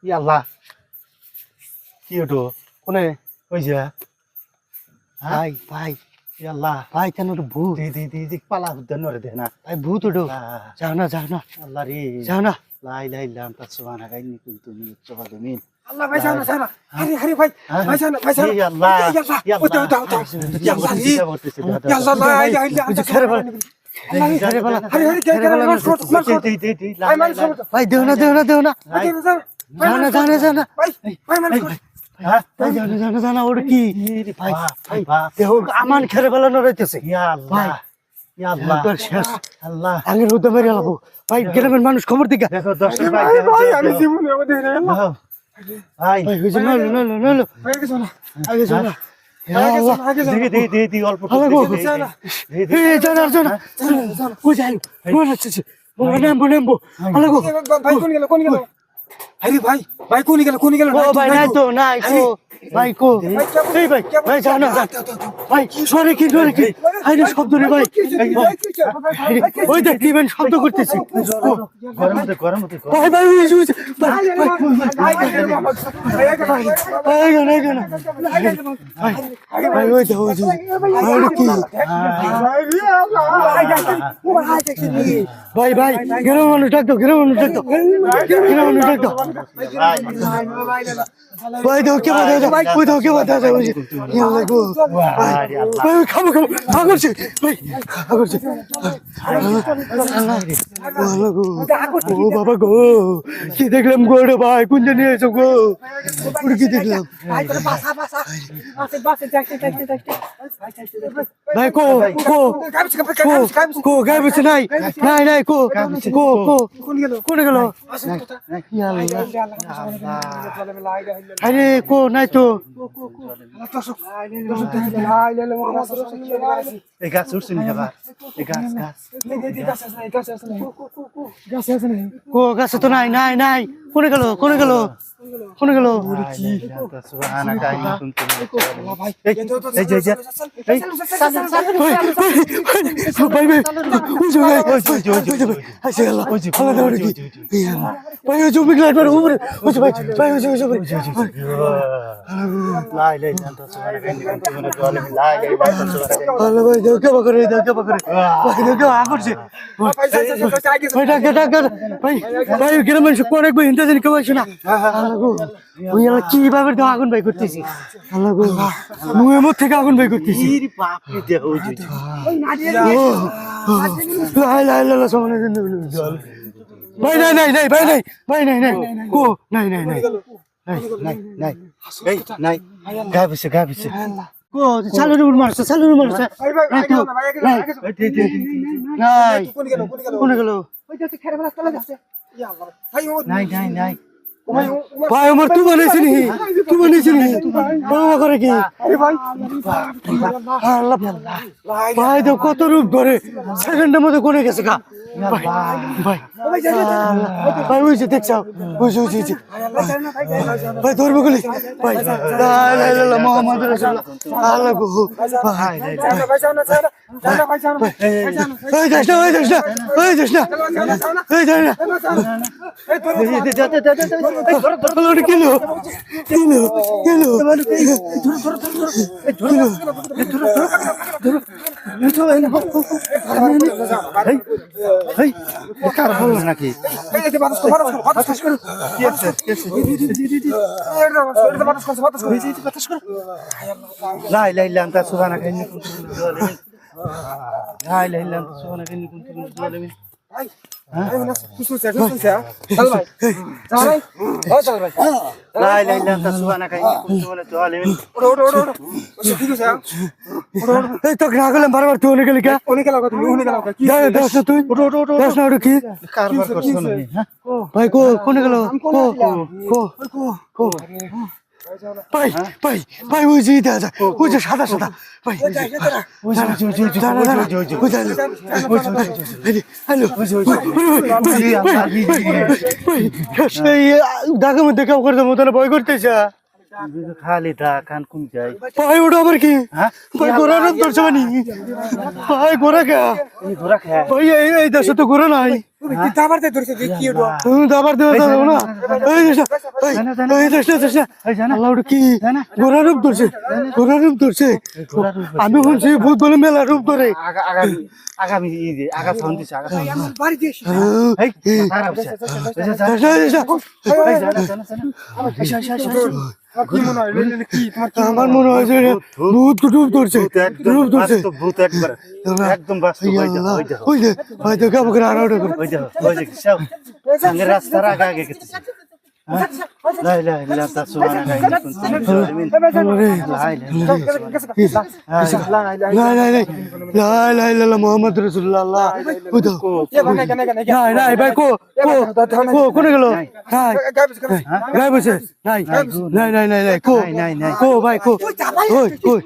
ইয়াল্লা কি ওটো কোনে কইছে ভাই ভাই ইয়াল্লা ভাই কেন ওটা ভূত দি পালা হুদ্দান নরে দে না ভাই ভূত ওটো যাও না আল্লাহ রে যাও না লা ইলাহা ইল্লা আনতা সুবহানাকা ইন্নী কুনতু মিনাজ জালিমিন আল্লাহ ভাই জানা জানা আরে ভাই ভাই জানা ইয়াল্লাহ ওটা ইয়াল্লাহ লা ইলাহা ইল্লা আনতা খেরে বল ভাই দেও না যাও না জানা ওটা কি ভাই দেহ আমান খেরে বেলানো রইতেছে ভাই একবার শেষ আল্লাহ আগের হতে মেরে আলাবো ভাই গ্রামের মানুষ খবর দিকে দেখো 10 ভাই আমি জীবনে আমাদের ভাই ভাই হইছে নলো আগে যাও না দি অল্প জানা ওই যাই নেমবো ভাই কোন গেল আরে ভাই কোন গেল ও ভাই নাই তো নাই কো ভাই কো এই ভাই যাও না ভাই সরে কি আরে শব্দ রে ভাই ওই দেখ দিবেন শব্দ করতেছি গরম হতে ভাই ওই দাও কি ভাই গ্রামের মানুষ ডাক দাও ভাই দাও কে বাধা যায় ওই খাবো আগরছে ও বাবা গো কি দেখলাম গো রে ভাই কোন নিয়ে এসো গো কি দেখলাম ভাই কো গাইবছে নাই কোন গেল আরে কো নাই তো এই গাছ উঠছে নি আবার এই গাছ কো গাছে তো নাই কোনে গেল সুবহানাকা ইন্নী কুনতু কিভাবে আগুন ভাই করতেছি মুহের থেকে আগুন ভাই করতেছি ভাই নাই কো নাই গাইবছে কো চালুর মারছে কোনে গেল নাই ভাই আমার তুই বানাইছি নি বাবা করে কি ভাই তো কত রূপ ধরে সেকেন্ডের মধ্যে কোনে গেছে গা ভাই বুঝছে দেখছাও বুঝছি ভাই ধরবো গলি ভাই মোহাম্মদ রাসূলুল্লাহ আল্লাহ গো ভাই নাকি لا اله الا انت سبحانك اني كنت من الظالمين لا اله الا انت سبحانك اني كنت من الظالمين لا اله الا انت سبحانك اني كنت من الظالمين এই তো রাগলাম বারবার তুই অনেক গেলি কা তুই কি কারবার করছ না ভাই কোনে গেল কো ভাই ওই যে দাদা ওই যে সাদা ভাই ঢাকা মধ্যে কেউ করতে মতো ভয় করতেছে খালি দা কান কোন যাই ভাই ওটা আবার কি ভাই গোড়া ধরছে ভাই গোড়া কে ঘোরা খায় ভাই এই দেশে তো গোড়া নাই দাবার দে ধরছে দেখি ওটা তুমি তো আবার দেওয়া যাবে না এই দেশটা এই দেশটা দেশটা আল্লাহ ওটা কি ঘোড়া রূপ ধরছে ঘোড়া রূপ ধরছে আমি শুনছি ভূত বলে মেলা রূপ ধরে আগামী ঈদে আগা সাউন্ড দিছে আগা সাউন্ড আমার বাড়ি দিস এই কি মনে হয় কি তোমার আমার মনে হয় যে ভূত রূপ ধরছে রূপ ধরছে ভূত একদম বাস্তব ওই যে ভাই তো কাম করে আর ওটা করে ওই যে সব সঙ্গে রাস্তার আগে গেছে لا اله الا انت سبحانك اني كنت من الظالمين لا لا لا لا محمد رسول الله নাই ভাই কো কোনে গেল গাই বসে নাই নাই নাই নাই নাই কো কো ভাই কো কই কই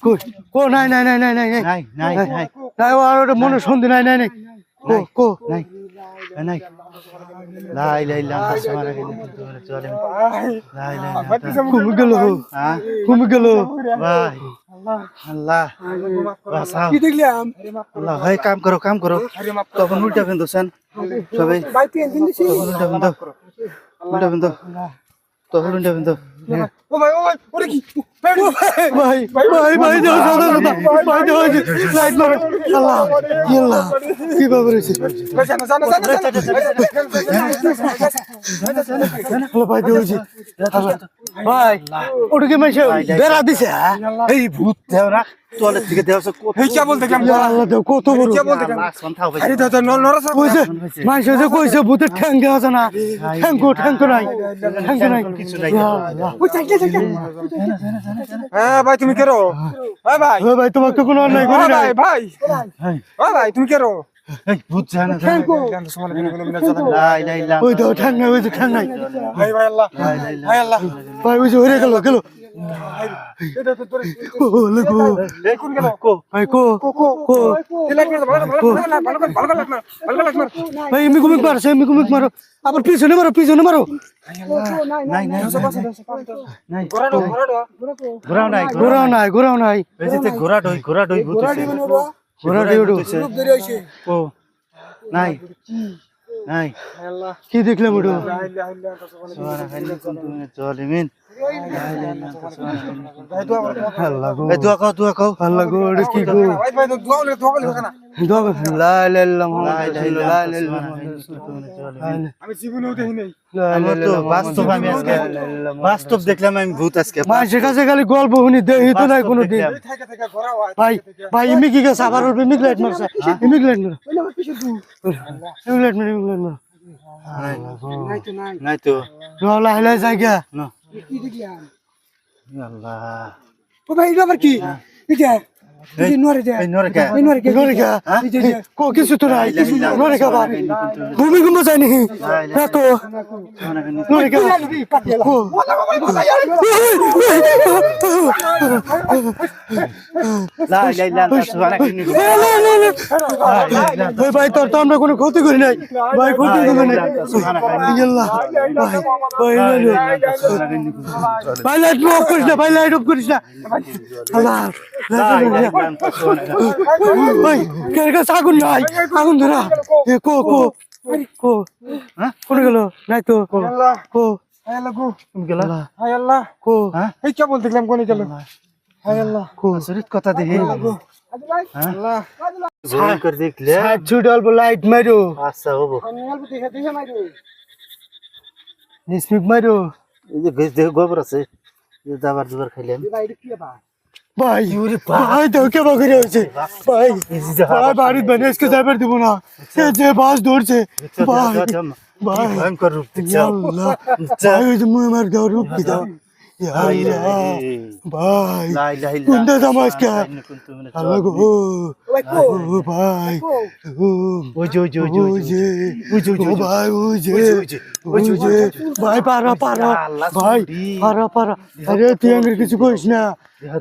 কই কো নাই নাই নাই নাই নাই নাই নাই নাই নাই আর ওটা মনে সন্ধি নাই নাই নাই কো কো নাই নাই لا اله الا انت سبحانك اني كنت من الظالمين لا اله الا انت ঘুমে গেল হ্যাঁ ঘুমে গেল ভাই আল্লাহ কি দেখলাম আল্লাহ ভাই কাম করো তখন উল্টা ফেন দোসান সবাই ভাই পেন দিন দিছি উল্টা ফেন তখন উল্টা ফেন ও ভাই ওরে কি ভাই ভাই ভাই দাও দাও দাও ভাই দাও লাইট মারো আল্লাহ আল্লাহ কি বাবা রে জানা আল্লাহ ভাই দাও জি ভাই ওটা কি মাইছে বেড়া দিছে এই ভূত দেও না তোয়ালের থেকে দেও সব এই কি বল দেখলাম আল্লাহ দাও কত বড় আরে দাদা নরসা কইছে মাইছে যে কইছে ভূতের ঠ্যাং দেওয়া আছে না ঠ্যাং তো নাই কিছু নাই ওই চাইকে হ্যাঁ ভাই তুমি কেরো হ্যাঁ ভাই ও ভাই তোমাকে তো কোনো অন্যায় করি নাই ভাই ভাই তুমি কেরো এই ভূত জানা লা ইলাহা ইল্লাল্লাহ ওই তো ঠ্যাং নাই ওই তো ঠ্যাং নাই ভাই ভাই আল্লাহ ভাই আল্লাহ ভাই ওই যে হয়ে গেল এটা তো তোর ও লাগো কোন গেল কো ভাই কো কো তেলা করে ভালো লাগ ভাই মিকুমিক মারো আবার পিছনে মারো নাই নাই নাই ঘোরাও নাই এই যে ঘোড়া ডই ভূত হইছে ঘোরা ডিউডু ও নাই নাই কি দেখলাম ওটা সুবহানাকা ইন্নী কুনতু মিনাজ জালিমিন আল্লাহ গো এই দোয়া কও আল্লাহ গো ওটা কি গো ভাই ভাই দোয়া করে না দোয়া লা ইলাহা ইল্লাল্লাহ লা ইলাহা ইল্লাল্লাহ লা ইলাহা ইল্লাল্লাহ আমি জীবনেও দেখি নাই আমি তো আমি আজকে বাস্তব দেখলাম আমি ভূত আজকে মানুষের কাছে খালি গল্প শুনি দেখি তো নাই কোনো দিন থেকে ঘোরা হয় ভাই ইমি কি গেছে আবার ওর ইমিক লাইট মারছে ইমিক লাইট মারো নাই তো রলা হেলা জায়গা না কি দেখলাম আল্লাহ ও ভাই এটা আবার কি এটা এই নরে দে এই নরে কে নরে গা কো কিছু তো নাই নরে গা বা ভূমিকম্প যায়নি না তো নরে গা কো লা ইলাহা ইল্লা আনতা সুবহানাকা ইন্নী ওই ভাই তোর তো আমরা কোনো ক্ষতি করি নাই ভাই ক্ষতি করি নাই আল্লাহ ভাই ভাই লাইট অফ করিস না ভাই লাইট অফ করিস না আল্লাহ ভাই কেন কাছে আগুন নাই আগুন ধরা এ কো কো কো হ্যাঁ কোনে গেল নাই তো আল্লাহ কো হায় আল্লাহ গো তুমি গেলা হায় আল্লাহ কো হ্যাঁ এই কি বল দেখলাম কোনে গেল হায় আল্লাহ কো শরীর কথা দেখি আল্লাহ জোর করে দেখলে সাইড ছুট অল্প লাইট মারো আচ্ছা হবো অল্প দেখে মাইরো নিসমিক মারো এই যে বেশ দেখো গোবর আছে এই দাবার দুবার খাইলাম ভাই এটা কি বা ভাই ভাই তো কে বাগরে হইছে ভাই ভাই বাড়ি বানেসকে যাবার দিব না সে যে বাস ধরছে ভাই ভাই ভয়ঙ্কর রূপ দেখছে আল্লাহ ভাই ওই যে মুই মার গাও রূপ কি দাও ইয়া আল্লাহ ভাই লা ইলাহা ইল্লা কোনটা জামাস কে ইন্নী কুনতু মিনাজ আল্লাহ গো ভাই কো ও ভাই ওই যে ও ভাই ওই যে ভাই পারা ভাই পারা আরে তুই আঙ্গুর কিছু কইস না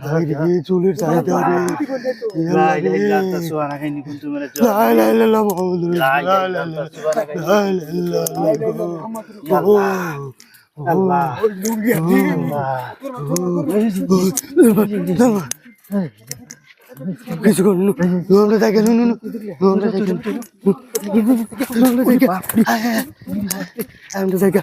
ভাই রে চুলের চাহিদা রে লা ইলাহা ইল্লা আনতা সুবহানাকা ইন্নী কুনতু মিনাজ লা ইলাহা ইল্লাল্লাহ মুহাম্মাদুর রাসূলুল্লাহ আল্লাহ কিছু করুন আমরা দেখে আমরা দেখে আমরা দেখে